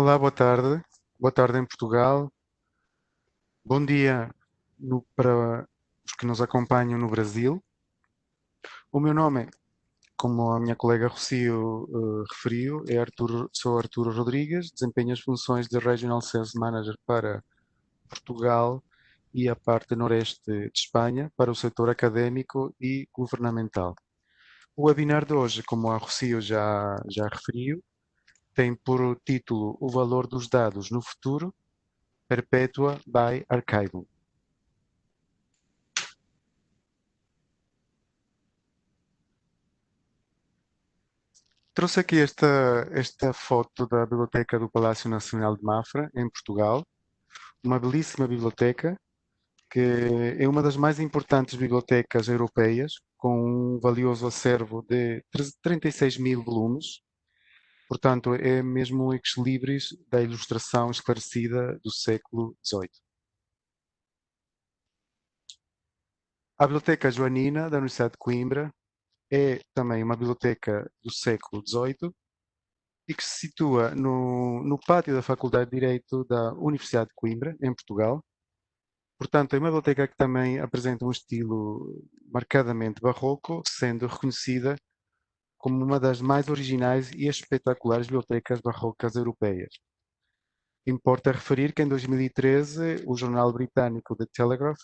Olá, boa tarde. Boa tarde em Portugal. Bom dia para os que nos acompanham no Brasil. O meu nome, como a minha colega Rocio referiu, sou Arturo Rodrigues, desempenho as funções de Regional Sales Manager para Portugal e a parte noreste de Espanha para o setor académico e governamental. O webinar de hoje, como a Rocio já referiu, tem por título O Valor dos Dados no Futuro, Perpetua by Archivum. Trouxe aqui esta foto da Biblioteca do Palácio Nacional de Mafra, em Portugal. Uma belíssima biblioteca, que é uma das mais importantes bibliotecas europeias, com um valioso acervo de 36 mil volumes. Portanto, é mesmo um ex-libris da ilustração esclarecida do século XVIII. A Biblioteca Joanina, da Universidade de Coimbra, é também uma biblioteca do século XVIII e que se situa no pátio da Faculdade de Direito da Universidade de Coimbra, em Portugal. Portanto, é uma biblioteca que também apresenta um estilo marcadamente barroco, sendo reconhecida como uma das mais originais e espetaculares bibliotecas barrocas europeias. Importa referir que em 2013 o jornal britânico The Telegraph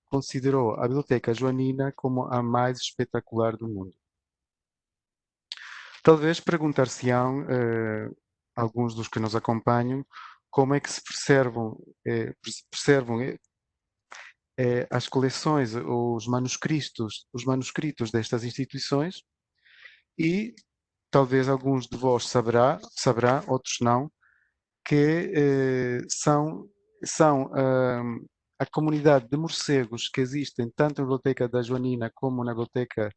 considerou a Biblioteca Joanina como a mais espetacular do mundo. Talvez perguntar-se-ão alguns dos que nos acompanham como é que se preservam as coleções, os manuscritos destas instituições e talvez alguns de vós saberá, outros não, que são a comunidade de morcegos que existem tanto na Biblioteca da Joanina como na Biblioteca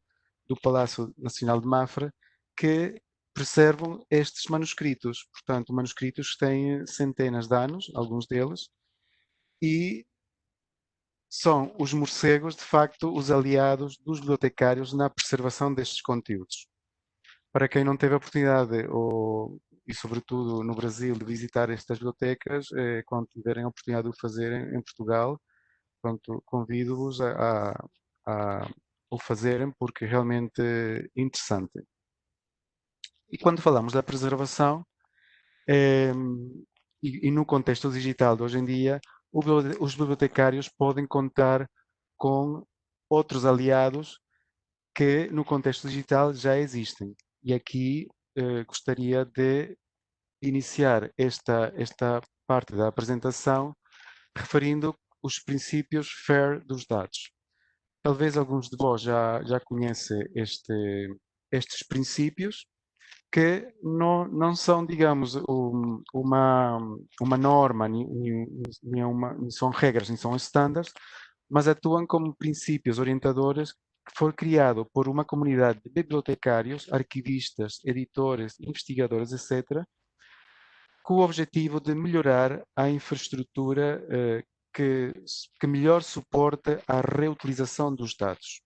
do Palácio Nacional de Mafra, que preservam estes manuscritos. Portanto, manuscritos que têm centenas de anos, alguns deles, e são os morcegos, de facto, os aliados dos bibliotecários na preservação destes conteúdos. Para quem não teve a oportunidade, e sobretudo no Brasil, de visitar estas bibliotecas, quando tiverem a oportunidade de o fazer em Portugal, pronto, convido-vos a o fazerem porque é realmente interessante. E quando falamos da preservação, eh, e no contexto digital de hoje em dia, os bibliotecários podem contar com outros aliados que no contexto digital já existem. E aqui gostaria de iniciar esta parte da apresentação referindo os princípios FAIR dos dados. Talvez alguns de vós já conhecem estes princípios, que não são, digamos, uma norma, nem são regras, nem são estándares, mas atuam como princípios orientadores que foram criados por uma comunidade de bibliotecários, arquivistas, editores, investigadores, etc., com o objetivo de melhorar a infraestrutura que melhor suporta a reutilização dos dados.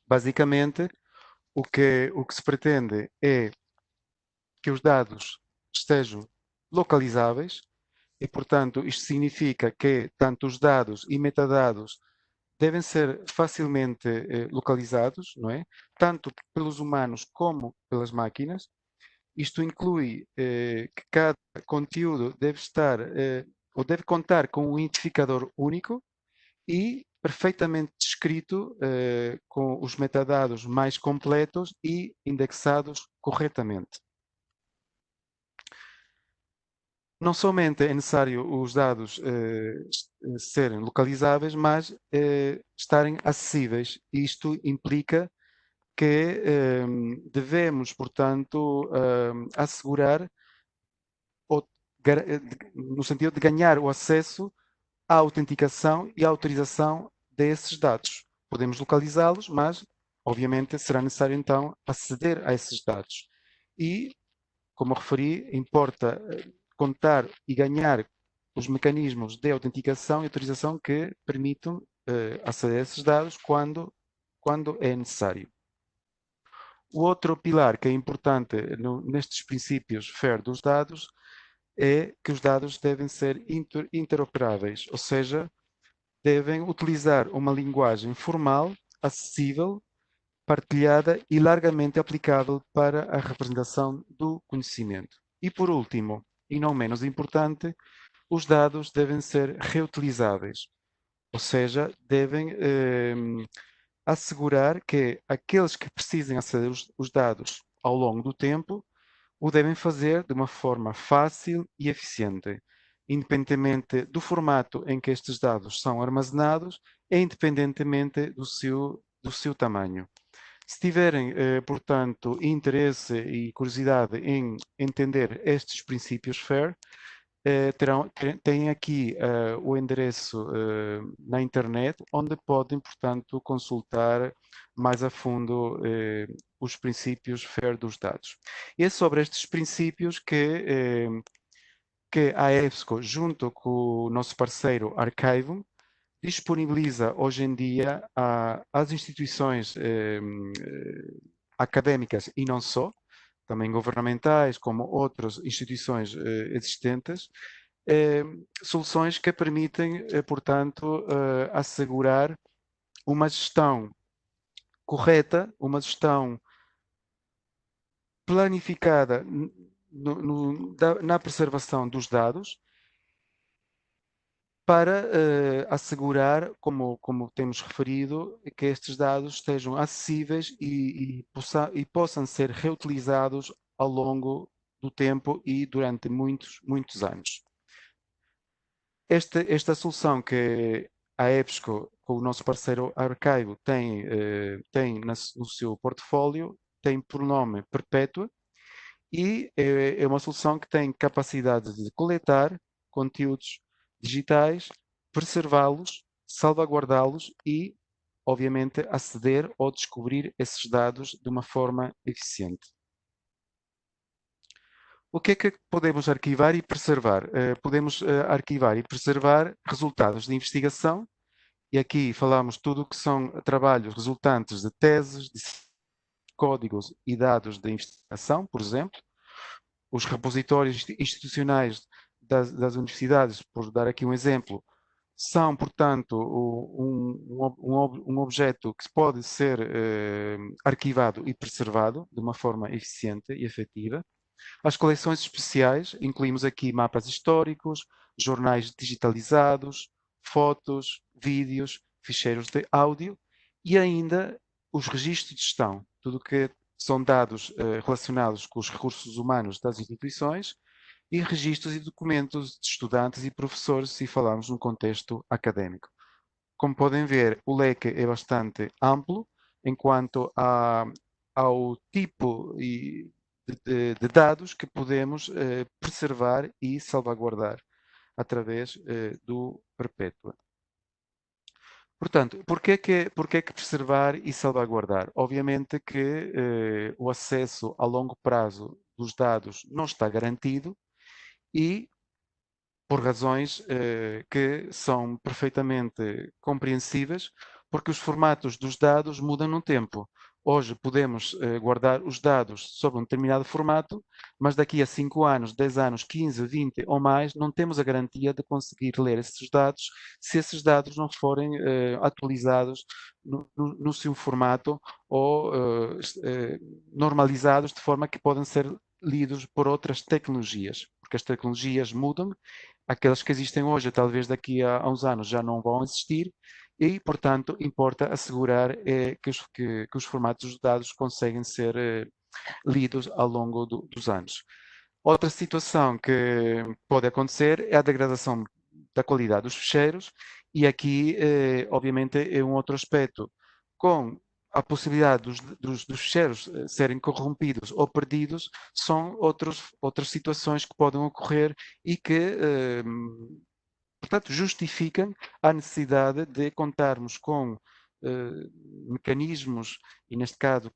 Basicamente, o que se pretende é que os dados estejam localizáveis e, portanto, isto significa que tanto os dados e metadados devem ser facilmente localizados, não é? Tanto pelos humanos como pelas máquinas. Isto inclui que cada conteúdo deve estar ou deve contar com um identificador único e perfeitamente descrito com os metadados mais completos e indexados corretamente. Não somente é necessário os dados serem localizáveis, mas estarem acessíveis. Isto implica que devemos, portanto, assegurar, ou, no sentido de ganhar o acesso à autenticação e à autorização desses dados. Podemos localizá-los, mas, obviamente, será necessário então aceder a esses dados. E, como referi, importa contar e ganhar os mecanismos de autenticação e autorização que permitam aceder a esses dados quando é necessário. O outro pilar que é importante nestes princípios FAIR dos dados é que os dados devem ser interoperáveis, ou seja, devem utilizar uma linguagem formal, acessível, partilhada e largamente aplicável para a representação do conhecimento. E por último, e não menos importante, os dados devem ser reutilizáveis, ou seja, devem assegurar que aqueles que precisem aceder os dados ao longo do tempo o devem fazer de uma forma fácil e eficiente, independentemente do formato em que estes dados são armazenados e independentemente do seu tamanho. Se tiverem, portanto, interesse e curiosidade em entender estes princípios FAIR, têm aqui o endereço na internet, onde podem, portanto, consultar mais a fundo os princípios FAIR dos dados. E é sobre estes princípios que a EBSCO, junto com o nosso parceiro Archive, disponibiliza hoje em dia às instituições académicas e não só, também governamentais, como outras instituições existentes, eh, soluções que permitem, portanto, assegurar uma gestão correta, uma gestão planificada na preservação dos dados para assegurar, como temos referido, que estes dados estejam acessíveis e possam ser reutilizados ao longo do tempo e durante muitos, muitos anos. Esta solução que a EBSCO, com o nosso parceiro Archive, tem no seu portfólio, tem por nome Perpétua e é uma solução que tem capacidade de coletar conteúdos digitais, preservá-los, salvaguardá-los e, obviamente, aceder ou descobrir esses dados de uma forma eficiente. O que é que podemos arquivar e preservar? Podemos arquivar e preservar resultados de investigação, e aqui falamos tudo o que são trabalhos resultantes de teses, de códigos e dados de investigação, por exemplo, os repositórios institucionais das universidades, por dar aqui um exemplo, são, portanto, um objeto que pode ser arquivado e preservado de uma forma eficiente e efetiva. As coleções especiais, incluímos aqui mapas históricos, jornais digitalizados, fotos, vídeos, ficheiros de áudio e ainda os registros de gestão, tudo o que são dados relacionados com os recursos humanos das instituições e registros e documentos de estudantes e professores, se falarmos num contexto académico. Como podem ver, o leque é bastante amplo enquanto ao tipo de dados que podemos preservar e salvaguardar através do Perpétua. Portanto, porquê que preservar e salvaguardar? Obviamente que o acesso a longo prazo dos dados não está garantido e por razões que são perfeitamente compreensíveis, porque os formatos dos dados mudam no tempo. Hoje podemos guardar os dados sob um determinado formato, mas daqui a 5 anos, 10 anos, 15, 20 ou mais, não temos a garantia de conseguir ler esses dados se esses dados não forem atualizados no seu formato ou normalizados de forma que podem ser lidos por outras tecnologias, porque as tecnologias mudam, aquelas que existem hoje, talvez daqui a uns anos já não vão existir, e, portanto, importa assegurar que os formatos dos dados conseguem ser lidos ao longo dos anos. Outra situação que pode acontecer é a degradação da qualidade dos ficheiros, e aqui, obviamente, é um outro aspecto. Com a possibilidade dos ficheiros serem corrompidos ou perdidos, são outras situações que podem ocorrer e que, portanto, justificam a necessidade de contarmos com mecanismos e neste caso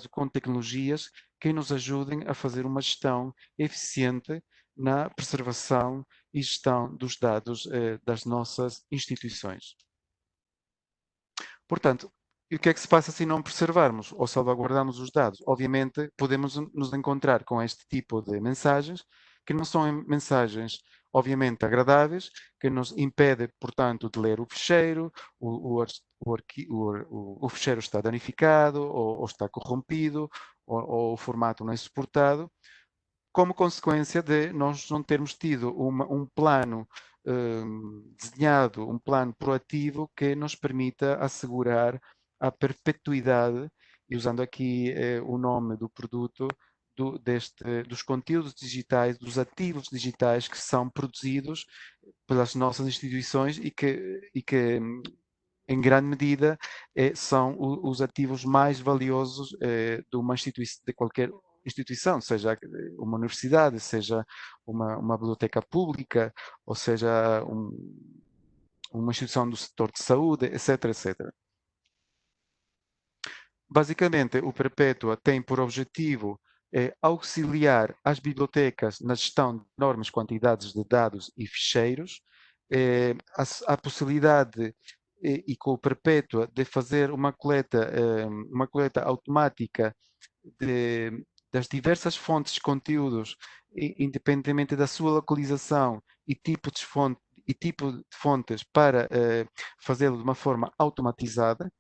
com tecnologias que nos ajudem a fazer uma gestão eficiente na preservação e gestão dos dados das nossas instituições. Portanto, e o que é que se passa se não preservarmos ou salvaguardarmos os dados? Obviamente, podemos nos encontrar com este tipo de mensagens que não são mensagens obviamente agradáveis, que nos impede, portanto, de ler o ficheiro, o ficheiro está danificado ou está corrompido ou o formato não é suportado, como consequência de nós não termos tido um plano desenhado, um plano proativo que nos permita assegurar a perpetuidade, e usando aqui o nome do produto, dos conteúdos digitais, dos ativos digitais que são produzidos pelas nossas instituições e que em grande medida, são os ativos mais valiosos de qualquer instituição, seja uma universidade, seja uma biblioteca pública, ou seja uma instituição do setor de saúde, etc, etc. Basicamente, o Perpétua tem por objetivo auxiliar as bibliotecas na gestão de enormes quantidades de dados e ficheiros, a possibilidade e com o Perpétua de fazer uma coleta automática de, das diversas fontes de conteúdos, independentemente da sua localização e tipo de fontes, para fazê-lo de uma forma automatizada,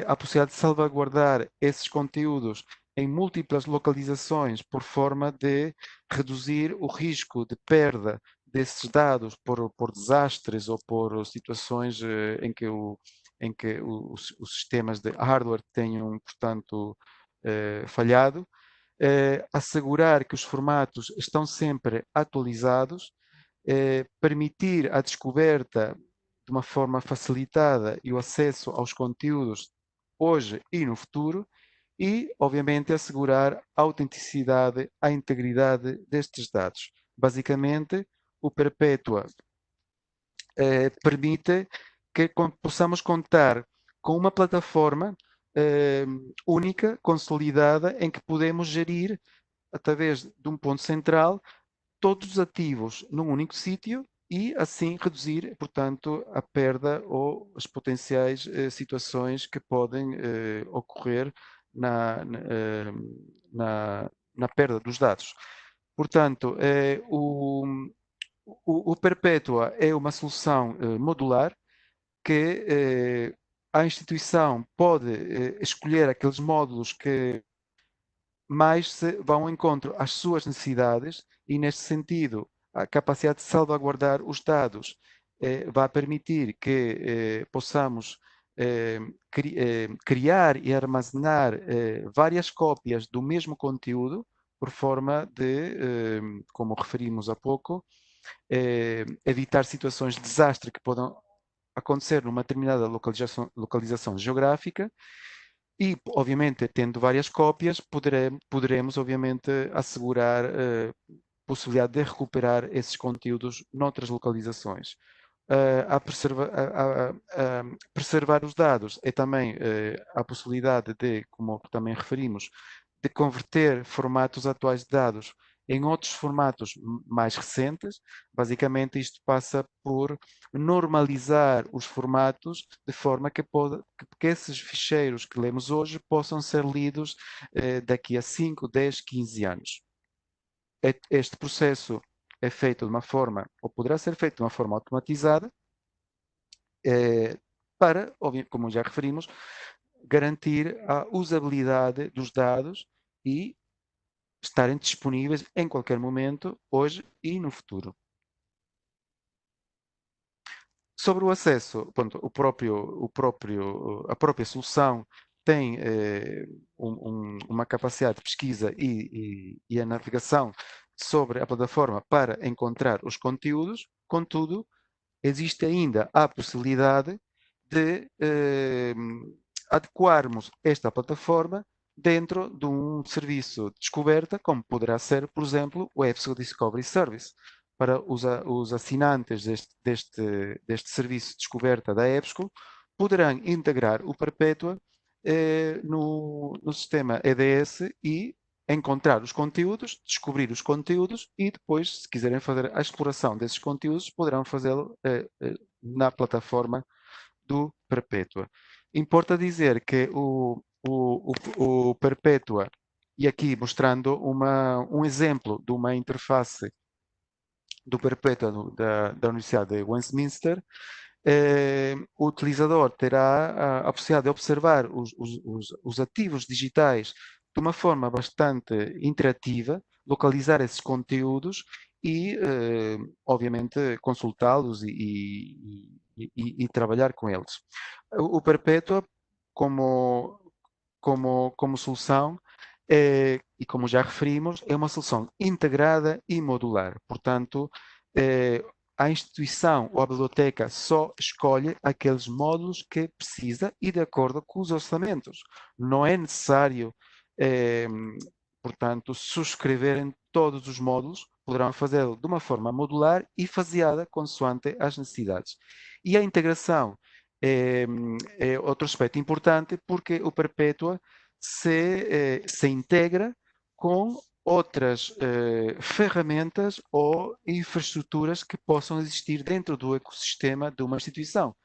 a possibilidade de salvaguardar esses conteúdos em múltiplas localizações por forma de reduzir o risco de perda desses dados por desastres ou por situações em que os sistemas de hardware tenham, portanto, falhado. Assegurar que os formatos estão sempre atualizados, permitir a descoberta de uma forma facilitada e o acesso aos conteúdos hoje e no futuro e, obviamente, assegurar a autenticidade, a integridade destes dados. Basicamente, o Perpétua permite que possamos contar com uma plataforma única, consolidada, em que podemos gerir, através de um ponto central, todos os ativos num único sítio e assim reduzir, portanto, a perda ou as potenciais situações que podem ocorrer na perda dos dados. Portanto, o Perpétua é uma solução modular que a instituição pode escolher aqueles módulos que mais se vão ao encontro às suas necessidades e, neste sentido, a capacidade de salvaguardar os dados vai permitir que possamos criar e armazenar várias cópias do mesmo conteúdo, por forma de, como referimos há pouco, evitar situações de desastre que podem acontecer numa determinada localização geográfica e, obviamente, tendo várias cópias, poderemos obviamente, assegurar possibilidade de recuperar esses conteúdos noutras localizações. A preservar os dados é também a possibilidade de, como também referimos, de converter formatos atuais de dados em outros formatos mais recentes. Basicamente, isto passa por normalizar os formatos de forma que esses ficheiros que lemos hoje possam ser lidos daqui a 5, 10, 15 anos. Este processo é feito de uma forma, ou poderá ser feito de uma forma automatizada, para, como já referimos, garantir a usabilidade dos dados e estarem disponíveis em qualquer momento, hoje e no futuro. Sobre o acesso, pronto, a própria solução tem uma capacidade de pesquisa e a navegação sobre a plataforma para encontrar os conteúdos, contudo, existe ainda a possibilidade de adequarmos esta plataforma dentro de um serviço de descoberta, como poderá ser, por exemplo, o EBSCO Discovery Service. Para os assinantes deste serviço de descoberta da EBSCO, poderão integrar o Perpétua no sistema EDS e encontrar os conteúdos, descobrir os conteúdos e depois, se quiserem fazer a exploração desses conteúdos, poderão fazê-lo na plataforma do Perpétua. Importa dizer que o Perpétua E aqui mostrando um exemplo de uma interface do Perpétua da Universidade de Westminster, o utilizador terá a possibilidade de observar os ativos digitais de uma forma bastante interativa, localizar esses conteúdos e, obviamente, consultá-los e trabalhar com eles. O Perpétua, como, como solução, e como já referimos, é uma solução integrada e modular. Portanto, eh, a instituição ou a biblioteca só escolhe aqueles módulos que precisa e de acordo com os orçamentos. Não é necessário, eh, portanto, subscreverem todos os módulos, poderão fazê-lo de uma forma modular e faseada consoante as necessidades. E a integração é, é outro aspecto importante porque o Perpétua se integra com outras ferramentas ou infraestruturas que possam existir dentro do ecossistema de uma instituição,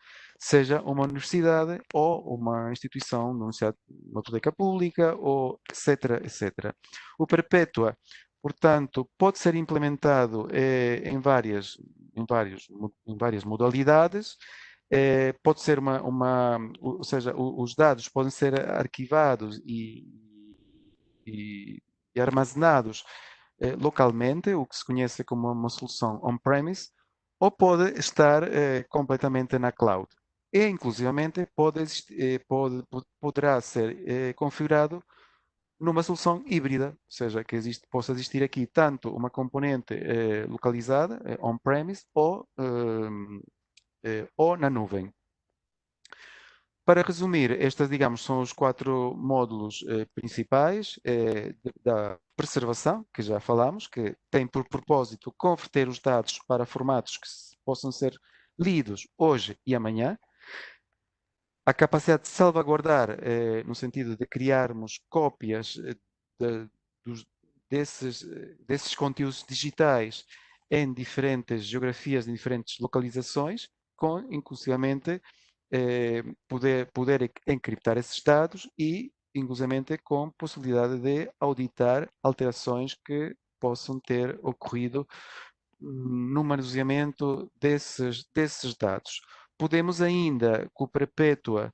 seja uma universidade ou uma instituição, uma biblioteca pública, ou etc, etc. O Perpétua, portanto, pode ser implementado em várias modalidades, pode ser ou seja, os dados podem ser arquivados e, e armazenados localmente, o que se conhece como uma solução on-premise, ou pode estar completamente na cloud. E, inclusivamente, poderá ser configurado numa solução híbrida, ou seja, que possa existir aqui tanto uma componente localizada, on-premise, ou na nuvem. Para resumir, estes, digamos, são os quatro módulos principais da preservação, que já falamos, que tem por propósito converter os dados para formatos que possam ser lidos hoje e amanhã. A capacidade de salvaguardar, no sentido de criarmos cópias de- dos- desses conteúdos digitais em diferentes geografias, em diferentes localizações, com, inclusivamente, poder encriptar esses dados e, inclusivamente, com possibilidade de auditar alterações que possam ter ocorrido no manuseamento desses dados. Podemos ainda, com o Perpétua,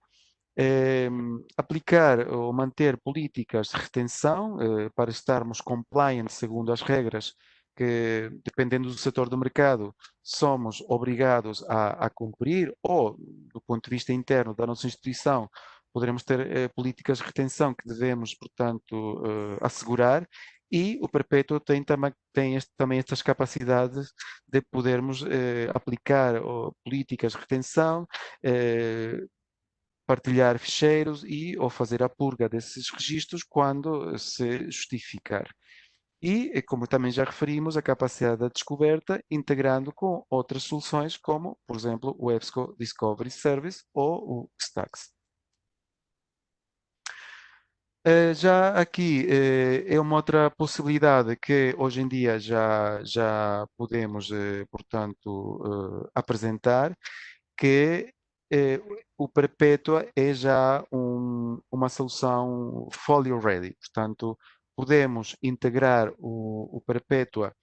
aplicar ou manter políticas de retenção para estarmos compliant segundo as regras que, dependendo do setor do mercado, somos obrigados a cumprir, ou, do ponto de vista interno da nossa instituição, poderemos ter políticas de retenção que devemos, portanto, assegurar, e o Perpétuo tem também estas capacidades de podermos aplicar políticas de retenção, partilhar ficheiros ou fazer a purga desses registros quando se justificar. E, como também já referimos, a capacidade da descoberta integrando com outras soluções, como, por exemplo, o EBSCO Discovery Service ou o Stax. Já aqui é uma outra possibilidade que hoje em dia já podemos, portanto, apresentar, que o Perpétua é já uma solução folio ready. Portanto, podemos integrar o Perpétua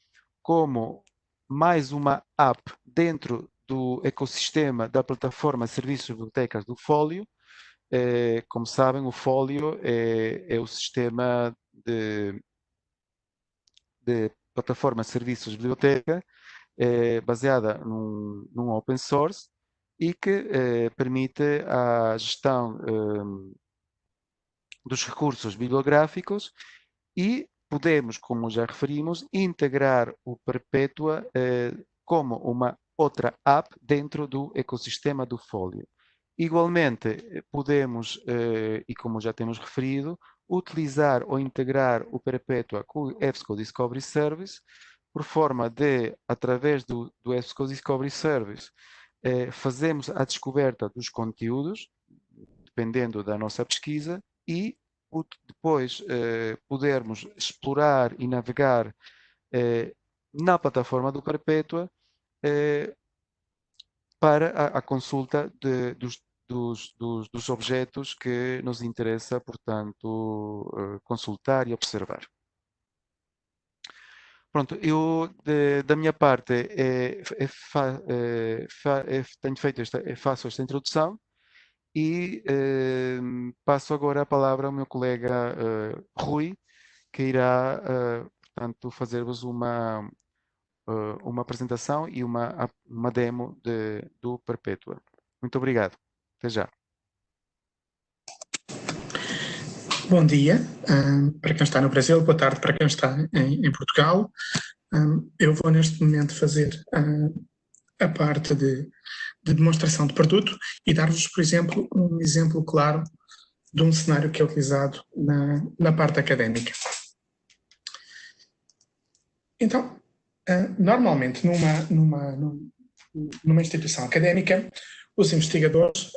como mais uma app dentro do ecossistema da plataforma Serviços de Bibliotecas do Folio. Como sabem, o Folio é o sistema de plataforma Serviços de Biblioteca baseada num open source e que permite a gestão dos recursos bibliográficos e podemos, como já referimos, integrar o Perpétua como uma outra app dentro do ecossistema do Folio. Igualmente, podemos, e como já temos referido, utilizar ou integrar o Perpétua com o EBSCO Discovery Service, por forma de, através do EBSCO Discovery Service, fazemos a descoberta dos conteúdos, dependendo da nossa pesquisa, e depois podermos explorar e navegar na plataforma do Perpétua para a consulta dos objetos que nos interessa, portanto, consultar e observar. Pronto, eu da minha parte tenho feito faço esta introdução e passo agora a palavra ao meu colega Rui, que irá, portanto, fazer-vos uma apresentação e uma demo do Perpétua. Muito obrigado. Até já. Bom dia para quem está no Brasil, boa tarde para quem está em Portugal. Eu vou neste momento fazer a parte de demonstração de produto e dar-vos, por exemplo, um exemplo claro de um cenário que é utilizado na parte académica. Então, normalmente numa instituição académica, os investigadores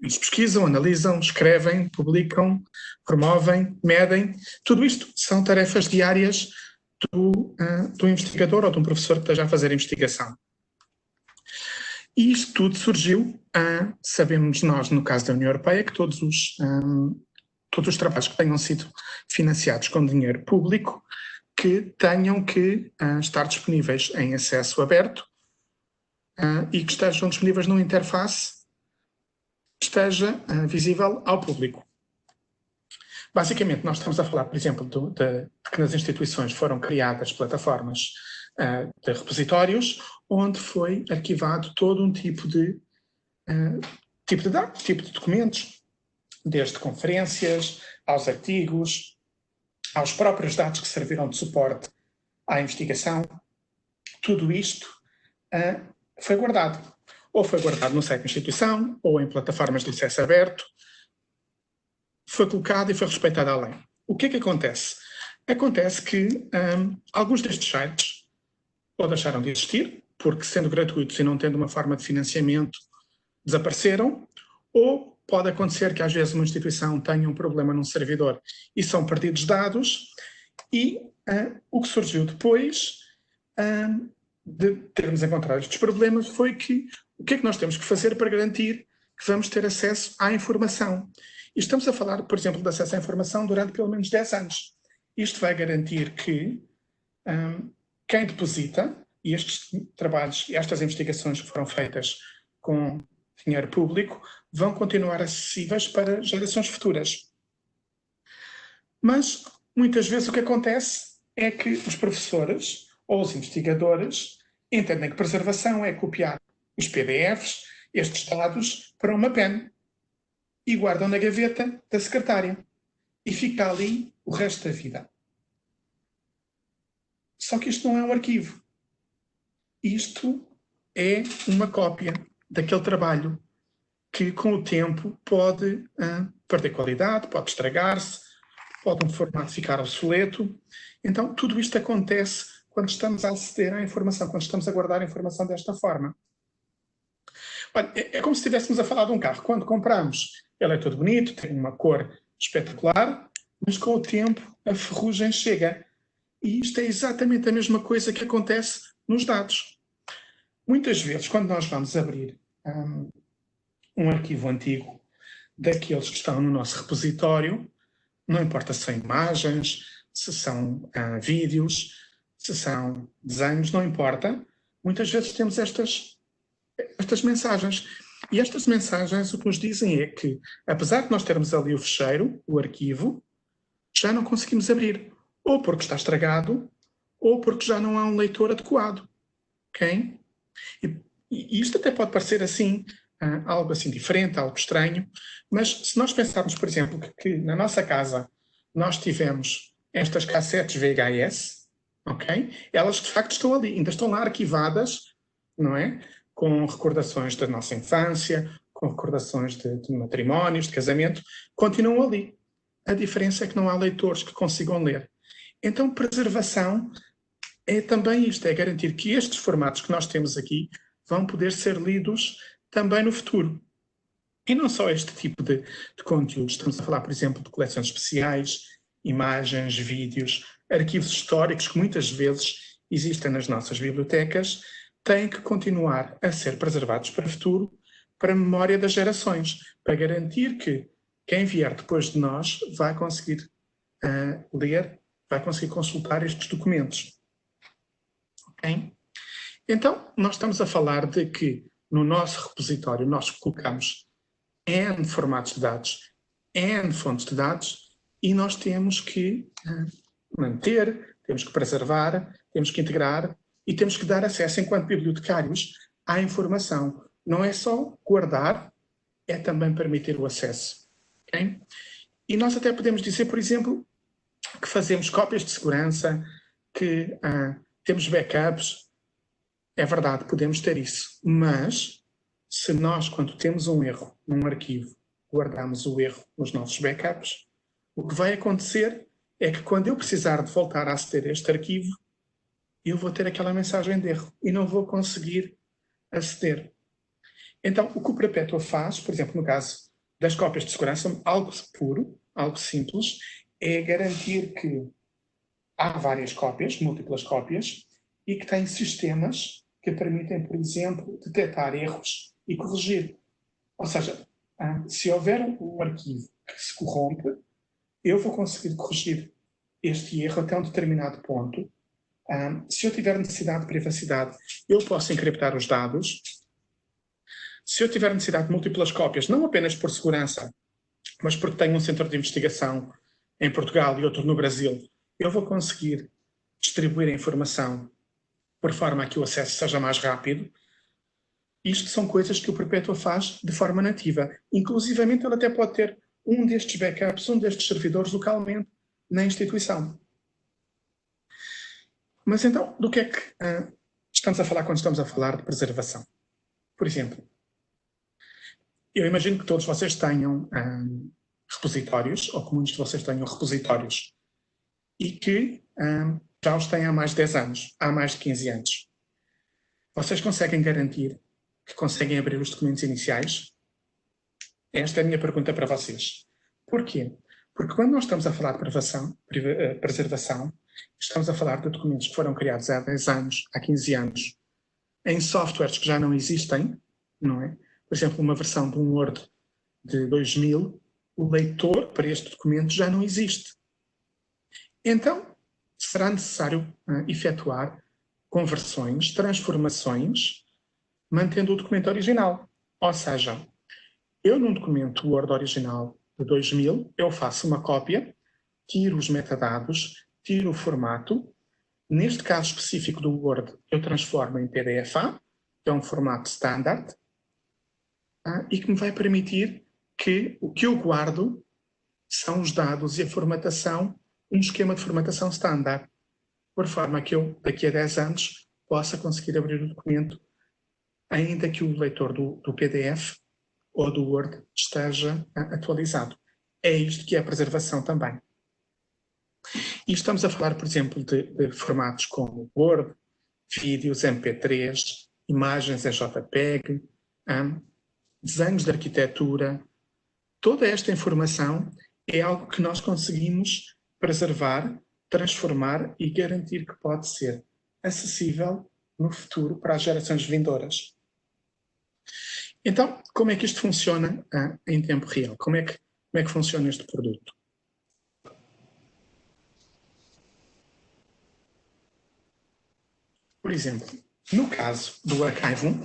eles pesquisam, analisam, escrevem, publicam, promovem, medem. Tudo isto são tarefas diárias do investigador ou de um professor que esteja a fazer investigação. E isto tudo surgiu, sabemos nós, no caso da União Europeia, que todos os trabalhos que tenham sido financiados com dinheiro público que tenham que estar disponíveis em acesso aberto e que estejam disponíveis numa interface que esteja visível ao público. Basicamente, nós estamos a falar, por exemplo, de que nas instituições foram criadas plataformas de repositórios onde foi arquivado todo um tipo de dados, tipo de documentos, desde conferências, aos artigos, aos próprios dados que serviram de suporte à investigação. Tudo isto foi guardado. Ou foi guardado no site da instituição, ou em plataformas de acesso aberto. Foi colocado e foi respeitado a lei. O que é que acontece? Acontece que alguns destes sites ou deixaram de existir, porque sendo gratuitos e não tendo uma forma de financiamento, desapareceram, ou pode acontecer que às vezes uma instituição tenha um problema num servidor e são perdidos dados, e o que surgiu depois de termos encontrado estes problemas foi que o que é que nós temos que fazer para garantir que vamos ter acesso à informação? E estamos a falar, por exemplo, de acesso à informação durante pelo menos 10 anos. Isto vai garantir que quem deposita, e estes trabalhos e estas investigações que foram feitas com dinheiro público, vão continuar acessíveis para gerações futuras. Mas, muitas vezes, o que acontece é que os professores ou os investigadores entendem que preservação é copiar os PDFs, estes dados, para uma pen e guardam na gaveta da secretária. E fica ali o resto da vida. Só que isto não é um arquivo. Isto é uma cópia daquele trabalho que, com o tempo, pode perder qualidade, pode estragar-se, pode um formato ficar obsoleto. Então, tudo isto acontece quando estamos a aceder à informação, quando estamos a guardar a informação desta forma. Olha, é como se estivéssemos a falar de um carro. Quando compramos, ele é todo bonito, tem uma cor espetacular, mas com o tempo a ferrugem chega. E isto é exatamente a mesma coisa que acontece nos dados. Muitas vezes, quando nós vamos abrir um arquivo antigo daqueles que estão no nosso repositório, não importa se são imagens, se são vídeos, se são desenhos, não importa. Muitas vezes temos estas mensagens. E estas mensagens o que nos dizem é que, apesar de nós termos ali o fecheiro, o arquivo, já não conseguimos abrir. Ou porque está estragado, ou porque já não há um leitor adequado. Ok? E isto até pode parecer assim, algo assim diferente, algo estranho, mas se nós pensarmos, por exemplo, que na nossa casa nós tivemos estas cassetes VHS, ok? Elas de facto estão ali, ainda estão lá arquivadas, não é? Com recordações da nossa infância, com recordações de matrimónios, de casamento, continuam ali. A diferença é que não há leitores que consigam ler. Então, preservação é também isto, é garantir que estes formatos que nós temos aqui vão poder ser lidos também no futuro. E não só este tipo de conteúdos. Estamos a falar, por exemplo, de coleções especiais, imagens, vídeos, arquivos históricos que muitas vezes existem nas nossas bibliotecas, têm que continuar a ser preservados para o futuro, para a memória das gerações, para garantir que quem vier depois de nós vai conseguir ler, vai conseguir consultar estes documentos. Ok? Então, nós estamos a falar de que no nosso repositório nós colocamos N formatos de dados, N fontes de dados, e nós temos que manter, temos que preservar, temos que integrar e temos que dar acesso, enquanto bibliotecários, à informação. Não é só guardar, é também permitir o acesso. Okay? E nós até podemos dizer, por exemplo, que fazemos cópias de segurança, que temos backups. É verdade, podemos ter isso. Mas, se nós, quando temos um erro num arquivo, guardamos o erro nos nossos backups, o que vai acontecer é que quando eu precisar de voltar a aceder a este arquivo, eu vou ter aquela mensagem de erro e não vou conseguir aceder. Então, o que o Perpétua faz, por exemplo, no caso das cópias de segurança, algo puro, algo simples, é garantir que há várias cópias, múltiplas cópias, e que têm sistemas que permitem, por exemplo, detectar erros e corrigir. Ou seja, se houver um arquivo que se corrompe, eu vou conseguir corrigir este erro até um determinado ponto. Se eu tiver necessidade de privacidade, eu posso encriptar os dados. Se eu tiver necessidade de múltiplas cópias, não apenas por segurança, mas porque tenho um centro de investigação em Portugal e outro no Brasil, eu vou conseguir distribuir a informação por forma a que o acesso seja mais rápido. Isto são coisas que o Perpétua faz de forma nativa. Inclusivamente, ele até pode ter um destes backups, um destes servidores localmente na instituição. Mas então, do que é que estamos a falar quando estamos a falar de preservação? Por exemplo, eu imagino que todos vocês tenham repositórios, ou que muitos de vocês tenham repositórios, e que já os têm há mais de 10 anos, há mais de 15 anos. Vocês conseguem garantir que conseguem abrir os documentos iniciais? Esta é a minha pergunta para vocês. Porquê? Porque quando nós estamos a falar de preservação, estamos a falar de documentos que foram criados há 10 anos, há 15 anos, em softwares que já não existem, não é? Por exemplo, uma versão de um Word de 2000, o leitor para este documento já não existe. Então, será necessário efetuar conversões, transformações, mantendo o documento original. Ou seja, eu num documento Word original de 2000, eu faço uma cópia, tiro os metadados, tiro o formato. Neste caso específico do Word, eu transformo em PDF-A, que é um formato standard, e que me vai permitir que o que eu guardo são os dados e a formatação, um esquema de formatação standard, por forma que eu, daqui a 10 anos, possa conseguir abrir o documento, ainda que o leitor do PDF ou do Word esteja atualizado. É isto que é a preservação também. E estamos a falar, por exemplo, de formatos como Word, vídeos, MP3, imagens em JPEG, desenhos de arquitetura. Toda esta informação é algo que nós conseguimos preservar, transformar e garantir que pode ser acessível no futuro para as gerações vindouras. Então, como é que isto funciona em tempo real? Como é que funciona este produto? Por exemplo, no caso do Archive,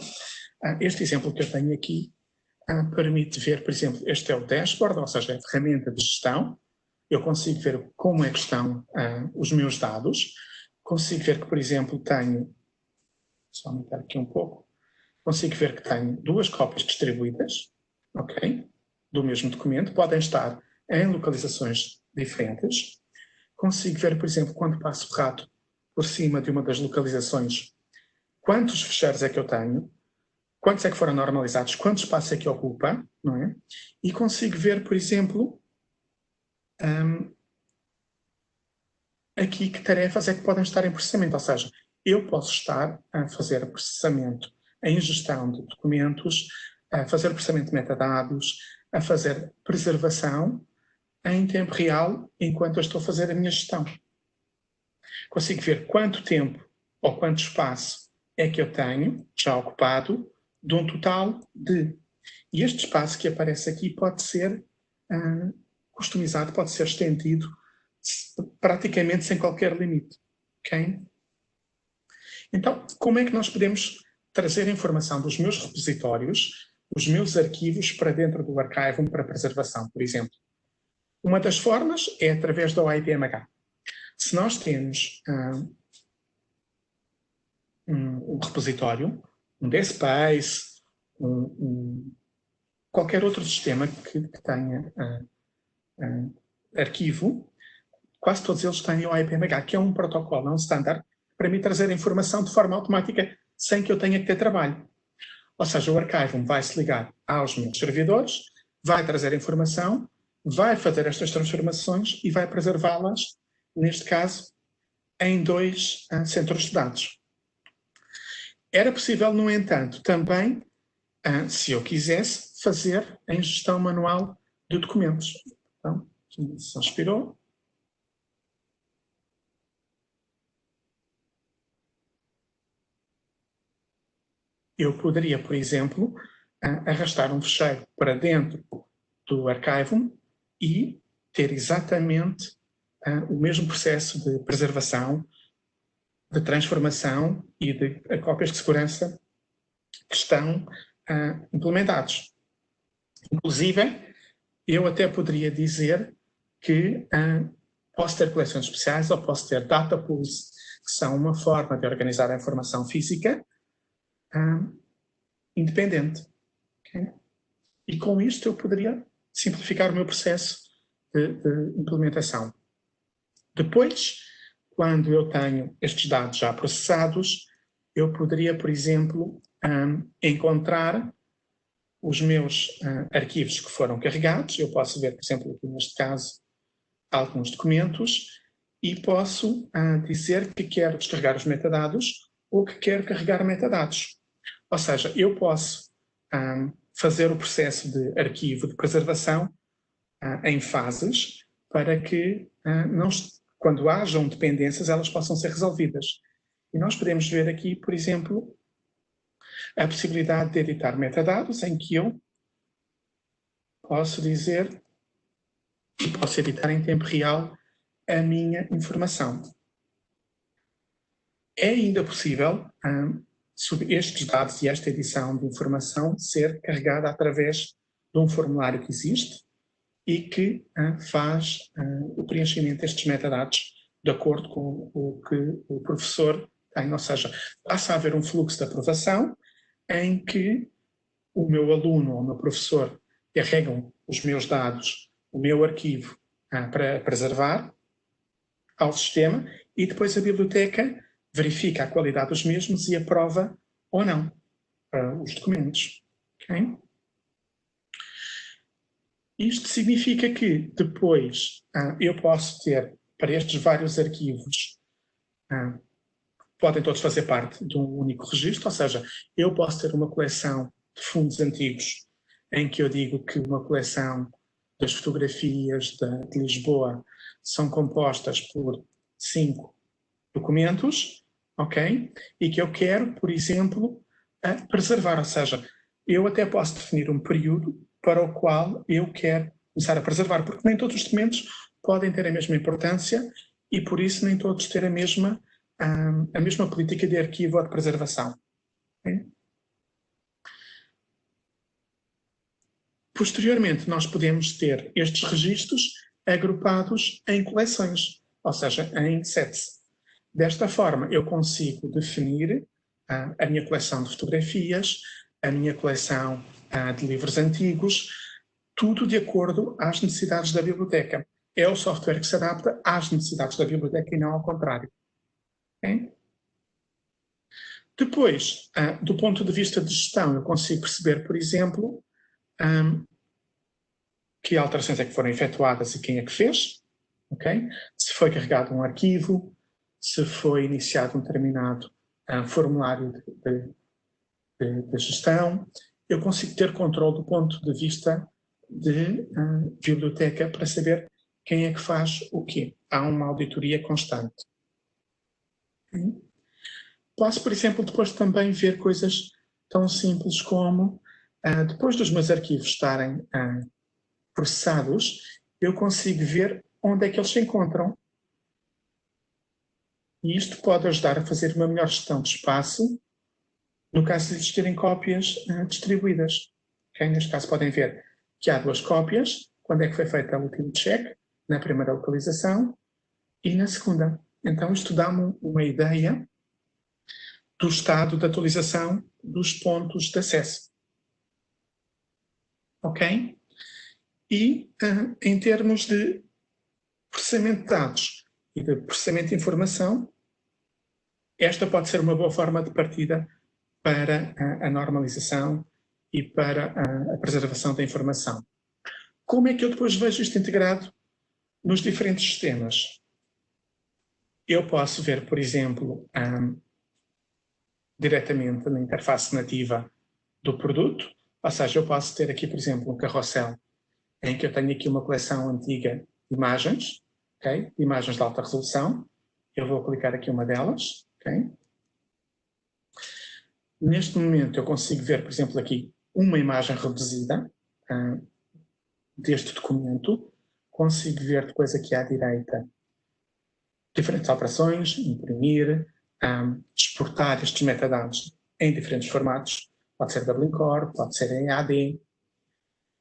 este exemplo que eu tenho aqui permite ver, por exemplo, este é o dashboard, ou seja, a ferramenta de gestão. Eu consigo ver como é que estão os meus dados. Consigo ver que, por exemplo, tenho... Só aumentar aqui um pouco. Consigo ver que tenho 2 cópias distribuídas, ok? Do mesmo documento. Podem estar em localizações diferentes. Consigo ver, por exemplo, quando passo o rato por cima de uma das localizações, quantos ficheiros é que eu tenho, quantos é que foram normalizados, quanto espaço é que ocupa, não é? E consigo ver, por exemplo, aqui que tarefas é que podem estar em processamento, ou seja, eu posso estar a fazer processamento em gestão de documentos, a fazer processamento de metadados, a fazer preservação em tempo real enquanto eu estou a fazer a minha gestão. Consigo ver quanto tempo ou quanto espaço é que eu tenho já ocupado de um total de... E este espaço que aparece aqui pode ser customizado, pode ser estendido praticamente sem qualquer limite. Okay? Então, como é que nós podemos trazer a informação dos meus repositórios, os meus arquivos para dentro do Archive para preservação, por exemplo? Uma das formas é através da OIBMH. Se nós temos um repositório, um DSpace, qualquer outro sistema que tenha arquivo, quase todos eles têm o OIBMH, que é um protocolo, é um standard, para me trazer a informação de forma automática, sem que eu tenha que ter trabalho. Ou seja, o Archive vai se ligar aos meus servidores, vai trazer a informação, vai fazer estas transformações e vai preservá-las, neste caso, em 2 centros de dados. Era possível, no entanto, também, se eu quisesse, fazer em gestão manual de documentos. Então, se expirou. Eu poderia, por exemplo, arrastar um fecheiro para dentro do Archive e ter exatamente o mesmo processo de preservação, de transformação e de cópias de segurança que estão implementados. Inclusive, eu até poderia dizer que posso ter coleções especiais ou posso ter data pools, que são uma forma de organizar a informação física independente. Okay? E com isto eu poderia simplificar o meu processo de implementação. Depois, quando eu tenho estes dados já processados, eu poderia, por exemplo, encontrar os meus arquivos que foram carregados. Eu posso ver, por exemplo, aqui neste caso, alguns documentos e posso dizer que quero descarregar os metadados ou que quero carregar metadados. Ou seja, eu posso fazer o processo de arquivo de preservação em fases para que, quando hajam dependências, elas possam ser resolvidas. E nós podemos ver aqui, por exemplo, a possibilidade de editar metadados, em que eu posso dizer que posso editar em tempo real a minha informação. É ainda possível estes dados e esta edição de informação ser carregada através de um formulário que existe e que faz o preenchimento destes metadados de acordo com o que o professor tem. Ou seja, passa a haver um fluxo de aprovação em que o meu aluno ou o meu professor carregam os meus dados, o meu arquivo para preservar ao sistema e depois a biblioteca verifica a qualidade dos mesmos e aprova ou não os documentos. Okay? Isto significa que depois eu posso ter, para estes vários arquivos, podem todos fazer parte de um único registro, ou seja, eu posso ter uma coleção de fundos antigos em que eu digo que uma coleção das fotografias de Lisboa são compostas por 5 documentos, ok? E que eu quero, por exemplo, preservar, ou seja, eu até posso definir um período para o qual eu quero começar a preservar, porque nem todos os documentos podem ter a mesma importância e, por isso, nem todos ter a mesma política de arquivo ou de preservação. Okay? Posteriormente, nós podemos ter estes registros agrupados em coleções, ou seja, em sets. Desta forma, eu consigo definir a minha coleção de fotografias, a minha coleção de livros antigos, tudo de acordo às necessidades da biblioteca. É o software que se adapta às necessidades da biblioteca e não ao contrário. Okay? Depois, do ponto de vista de gestão, eu consigo perceber, por exemplo, que alterações é que foram efetuadas e quem é que fez, okay? Se foi carregado um arquivo, se foi iniciado um determinado formulário de gestão. Eu consigo ter controle do ponto de vista de biblioteca para saber quem é que faz o quê. Há uma auditoria constante. Posso, por exemplo, depois também ver coisas tão simples como Depois dos meus arquivos estarem processados, eu consigo ver onde é que eles se encontram. E isto pode ajudar a fazer uma melhor gestão de espaço no caso de existirem cópias distribuídas. Okay? Neste caso podem ver que há 2 cópias, quando é que foi feita o último check, na primeira localização e na segunda. Então isto dá-me uma ideia do estado de atualização dos pontos de acesso. Ok? E em termos de processamento de dados e de processamento de informação, esta pode ser uma boa forma de partida para a normalização e para a preservação da informação. Como é que eu depois vejo isto integrado nos diferentes sistemas? Eu posso ver, por exemplo, diretamente na interface nativa do produto, ou seja, eu posso ter aqui, por exemplo, um carrossel em que eu tenho aqui uma coleção antiga de imagens, okay? De imagens de alta resolução. Eu vou clicar aqui uma delas. Okay? Neste momento eu consigo ver, por exemplo, aqui uma imagem reduzida deste documento. Consigo ver depois aqui à direita diferentes operações, imprimir, exportar estes metadados em diferentes formatos. Pode ser WinCore, pode ser em AD.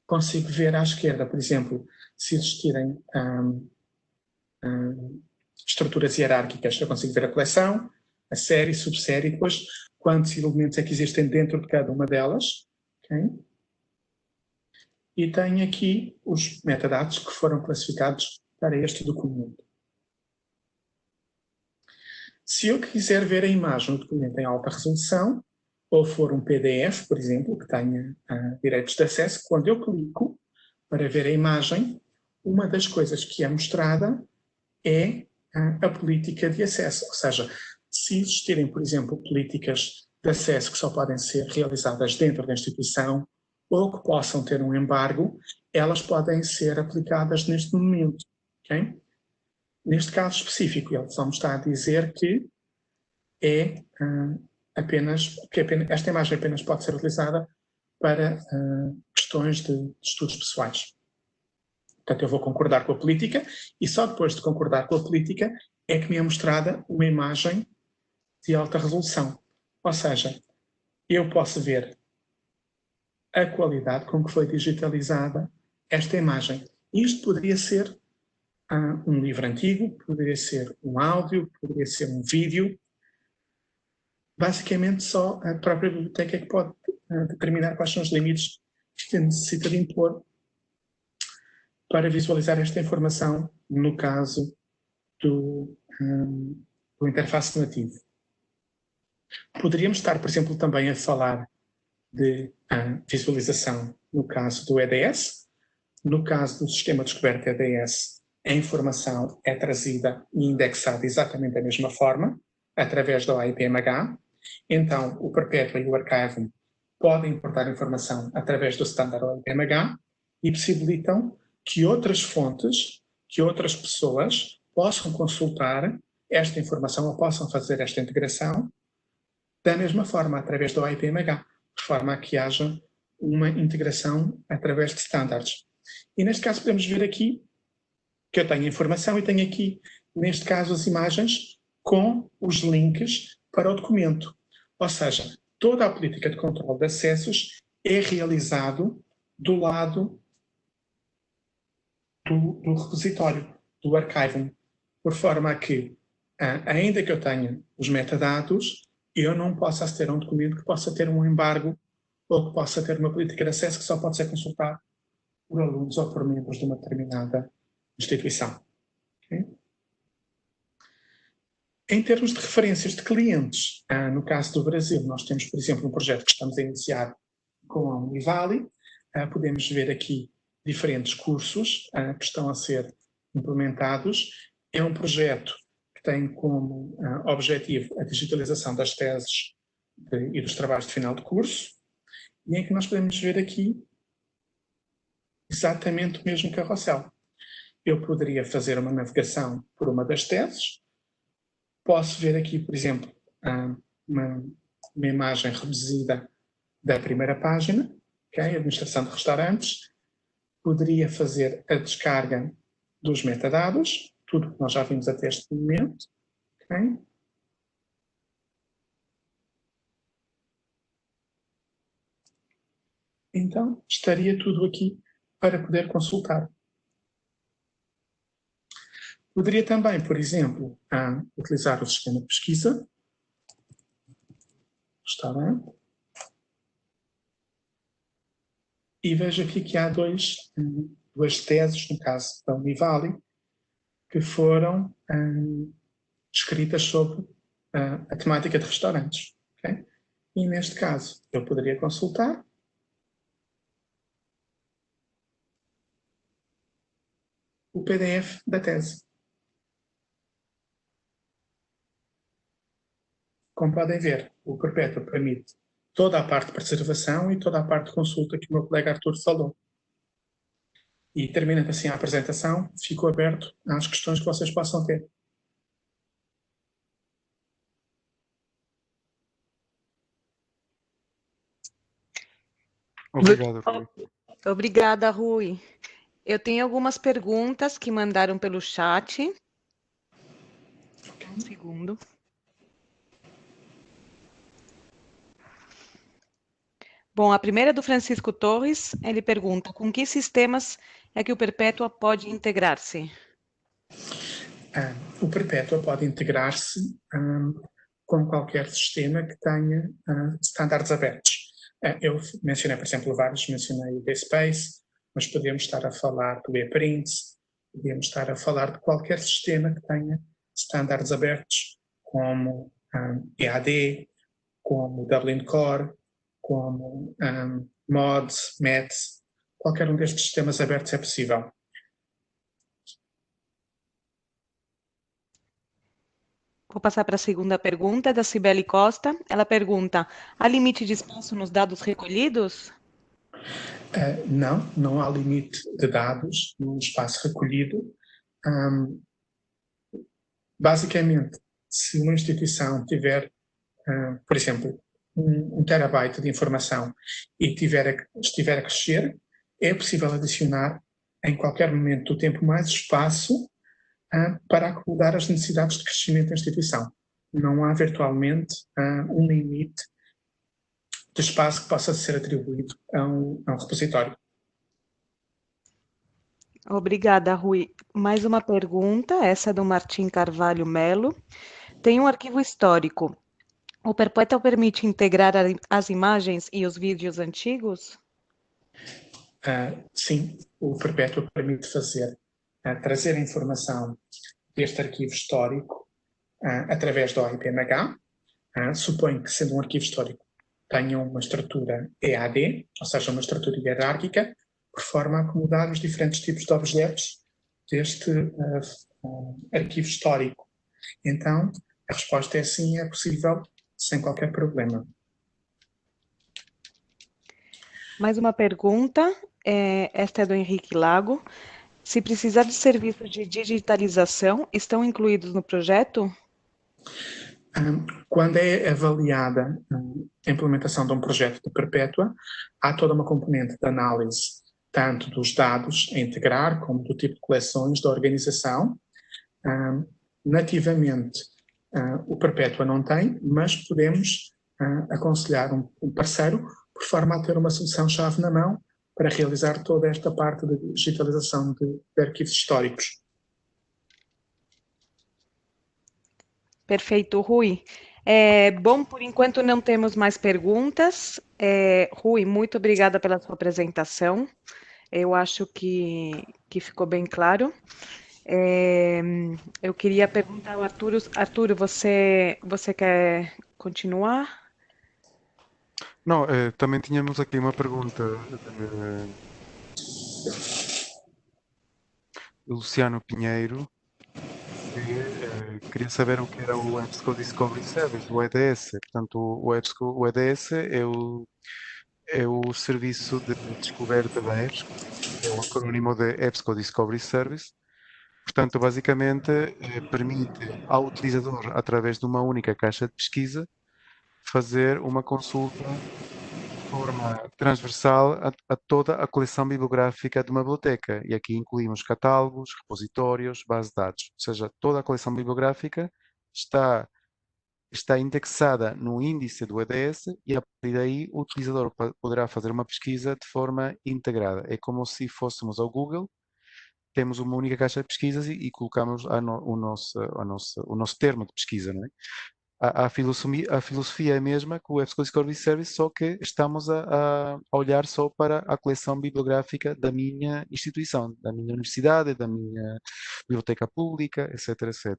Consigo ver à esquerda, por exemplo, se existirem estruturas hierárquicas. Eu consigo ver a coleção, a série, subsérie, e depois quantos elementos é que existem dentro de cada uma delas. Okay? E tenho aqui os metadados que foram classificados para este documento. Se eu quiser ver a imagem do documento em alta resolução, ou for um PDF, por exemplo, que tenha direitos de acesso, quando eu clico para ver a imagem, uma das coisas que é mostrada é a política de acesso. Ou seja, se existirem, por exemplo, políticas de acesso que só podem ser realizadas dentro da instituição ou que possam ter um embargo, elas podem ser aplicadas neste momento. Okay? Neste caso específico, ele só me está a dizer que esta imagem apenas pode ser utilizada para questões de estudos pessoais. Portanto, eu vou concordar com a política e só depois de concordar com a política é que me é mostrada uma imagem de alta resolução. Ou seja, eu posso ver a qualidade com que foi digitalizada esta imagem. Isto poderia ser um livro antigo, poderia ser um áudio, poderia ser um vídeo. Basicamente, só a própria biblioteca é que pode determinar quais são os limites que necessita de impor para visualizar esta informação no caso do interface nativo. Poderíamos estar, por exemplo, também a falar de visualização no caso do EDS. No caso do sistema de descoberta EDS, a informação é trazida e indexada exatamente da mesma forma, através da IPMH. Então, o Perpetua e o Archive podem importar informação através do standard IPMH e possibilitam que outras fontes, que outras pessoas possam consultar esta informação ou possam fazer esta integração da mesma forma, através do IPMH, de forma a que haja uma integração através de standards. E neste caso podemos ver aqui que eu tenho informação e tenho aqui, neste caso, as imagens com os links para o documento. Ou seja, toda a política de controle de acessos é realizado do lado do repositório, do archive, por forma a que, ainda que eu tenha os metadados, eu não posso aceder a um documento que possa ter um embargo ou que possa ter uma política de acesso que só pode ser consultado por alunos ou por membros de uma determinada instituição. Okay? Em termos de referências de clientes, no caso do Brasil, nós temos, por exemplo, um projeto que estamos a iniciar com a Univali. Podemos ver aqui diferentes cursos que estão a ser implementados. É um projeto que tem como objetivo a digitalização das teses e dos trabalhos de final de curso, e em que nós podemos ver aqui exatamente o mesmo carrossel. Eu poderia fazer uma navegação por uma das teses, posso ver aqui, por exemplo, uma imagem reduzida da primeira página, okay? Administração de restaurantes, poderia fazer a descarga dos metadados, tudo que nós já vimos até este momento, okay? Então, estaria tudo aqui para poder consultar. Poderia também, por exemplo, utilizar o sistema de pesquisa. Restaurante. E vejo aqui que há duas teses, no caso da Univali, que foram escritas sobre a temática de restaurantes. Okay? E neste caso, eu poderia consultar. O PDF da tese. Como podem ver, o Perpétua permite toda a parte de preservação e toda a parte de consulta que o meu colega Artur falou. E terminando assim a apresentação, fico aberto às questões que vocês possam ter. Obrigado, Rui. Obrigada, Rui. Eu tenho algumas perguntas que mandaram pelo chat. Um segundo. Bom, a primeira é do Francisco Torres. Ele pergunta: com que sistemas é que o Perpétua pode integrar-se? O Perpétua pode integrar-se com qualquer sistema que tenha estándares abertos. Eu mencionei, por exemplo, vários, mencionei o DSpace, mas podemos estar a falar do ePrints, podemos estar a falar de qualquer sistema que tenha estándares abertos, como EAD, como Dublin Core, como MODS, METS, qualquer um destes sistemas abertos é possível. Vou passar para a segunda pergunta, da Cibele Costa. Ela pergunta: há limite de espaço nos dados recolhidos? Não há limite de dados no espaço recolhido. Basicamente, se uma instituição tiver, por exemplo, 1 terabyte de informação e estiver a crescer, é possível adicionar em qualquer momento do tempo mais espaço para acomodar as necessidades de crescimento da instituição. Não há virtualmente um limite de espaço que possa ser atribuído a um repositório. Obrigada, Rui. Mais uma pergunta, essa é do Martim Carvalho Melo. Tem um arquivo histórico. O Perpétua permite integrar as imagens e os vídeos antigos? Sim, o Perpétua permite trazer a informação deste arquivo histórico através do OIPMH. Suponho que, sendo um arquivo histórico, tenha uma estrutura EAD, ou seja, uma estrutura hierárquica, por forma a acomodar os diferentes tipos de objetos deste arquivo histórico. Então, a resposta é sim, é possível, sem qualquer problema. Mais uma pergunta, esta é do Henrique Lago. Se precisar de serviços de digitalização, estão incluídos no projeto? Quando é avaliada a implementação de um projeto de Perpétua, há toda uma componente de análise, tanto dos dados a integrar, como do tipo de coleções da organização. Nativamente, o Perpétua não tem, mas podemos aconselhar um parceiro por forma a ter uma solução-chave na mão para realizar toda esta parte de digitalização de arquivos históricos. Perfeito, Rui. Bom, por enquanto não temos mais perguntas. Rui, muito obrigada pela sua apresentação. Eu acho que ficou bem claro. Eu queria perguntar ao Arturo. Arturo, você quer continuar? Não, também tínhamos aqui uma pergunta do Luciano Pinheiro, que queria saber o que era o EBSCO Discovery Service, o EDS. Portanto, o EDS é o serviço de descoberta da EBSCO, é o acrónimo de EBSCO Discovery Service. Portanto, basicamente, permite ao utilizador, através de uma única caixa de pesquisa, fazer uma consulta forma transversal a toda a coleção bibliográfica de uma biblioteca. E aqui incluímos catálogos, repositórios, bases de dados. Ou seja, toda a coleção bibliográfica está indexada no índice do EDS e a partir daí o utilizador poderá fazer uma pesquisa de forma integrada. É como se fôssemos ao Google, temos uma única caixa de pesquisas e colocamos o nosso termo de pesquisa, não é? A filosofia é a mesma que o EBSCO Discovery Service, só que estamos a olhar só para a coleção bibliográfica da minha instituição, da minha universidade, da minha biblioteca pública, etc, etc.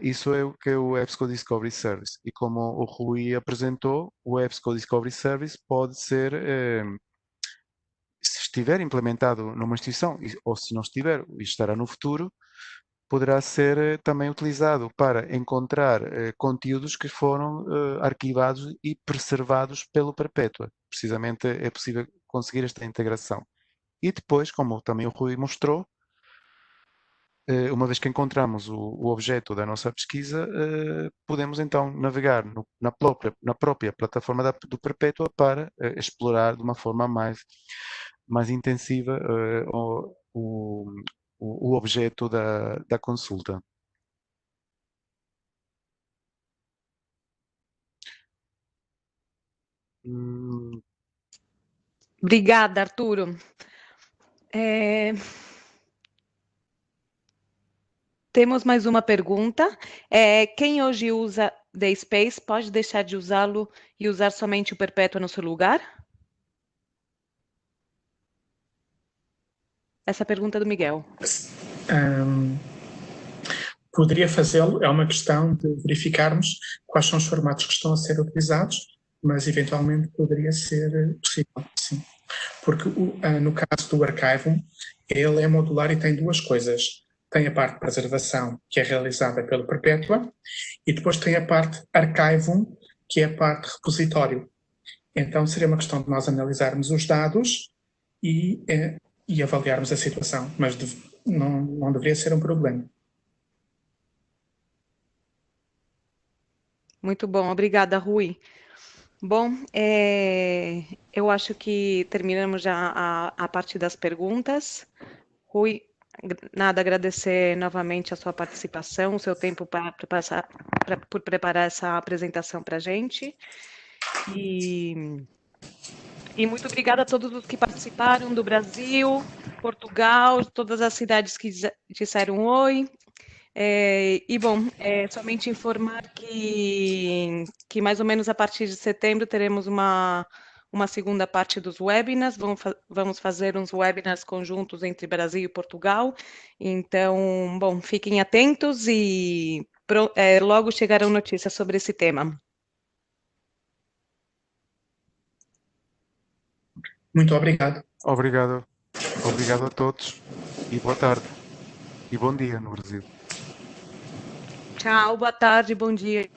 Isso é o que é o EBSCO Discovery Service. E como o Rui apresentou, o EBSCO Discovery Service pode ser, se estiver implementado numa instituição, ou se não estiver, e estará no futuro, poderá ser também utilizado para encontrar conteúdos que foram arquivados e preservados pelo Perpétua. Precisamente é possível conseguir esta integração. E depois, como também o Rui mostrou, uma vez que encontramos o objeto da nossa pesquisa, podemos então navegar na própria plataforma do Perpétua para explorar de uma forma mais intensiva o objeto da consulta. Obrigada, Arturo. Temos mais uma pergunta. Quem hoje usa The Space pode deixar de usá-lo e usar somente o Perpétua no seu lugar? Essa pergunta é do Miguel. Poderia fazê-lo, é uma questão de verificarmos quais são os formatos que estão a ser utilizados, mas eventualmente poderia ser possível, sim. Porque no caso do Archivum, ele é modular e tem duas coisas. Tem a parte de preservação, que é realizada pelo Perpétua, e depois tem a parte Archivum, que é a parte de repositório. Então seria uma questão de nós analisarmos os dados e avaliarmos a situação, mas não deveria ser um problema. Muito bom, obrigada, Rui. Bom, eu acho que terminamos já a parte das perguntas. Rui, nada, agradecer novamente a sua participação, o seu tempo por preparar essa apresentação para a gente. E muito obrigada a todos os que participaram do Brasil, Portugal, todas as cidades que disseram oi. Bom, somente informar que mais ou menos a partir de setembro teremos uma segunda parte dos webinars, vamos fazer uns webinars conjuntos entre Brasil e Portugal, então, bom, fiquem atentos e logo chegarão notícias sobre esse tema. Muito obrigado. Obrigado. Obrigado a todos e boa tarde. E bom dia no Brasil. Tchau, boa tarde, bom dia.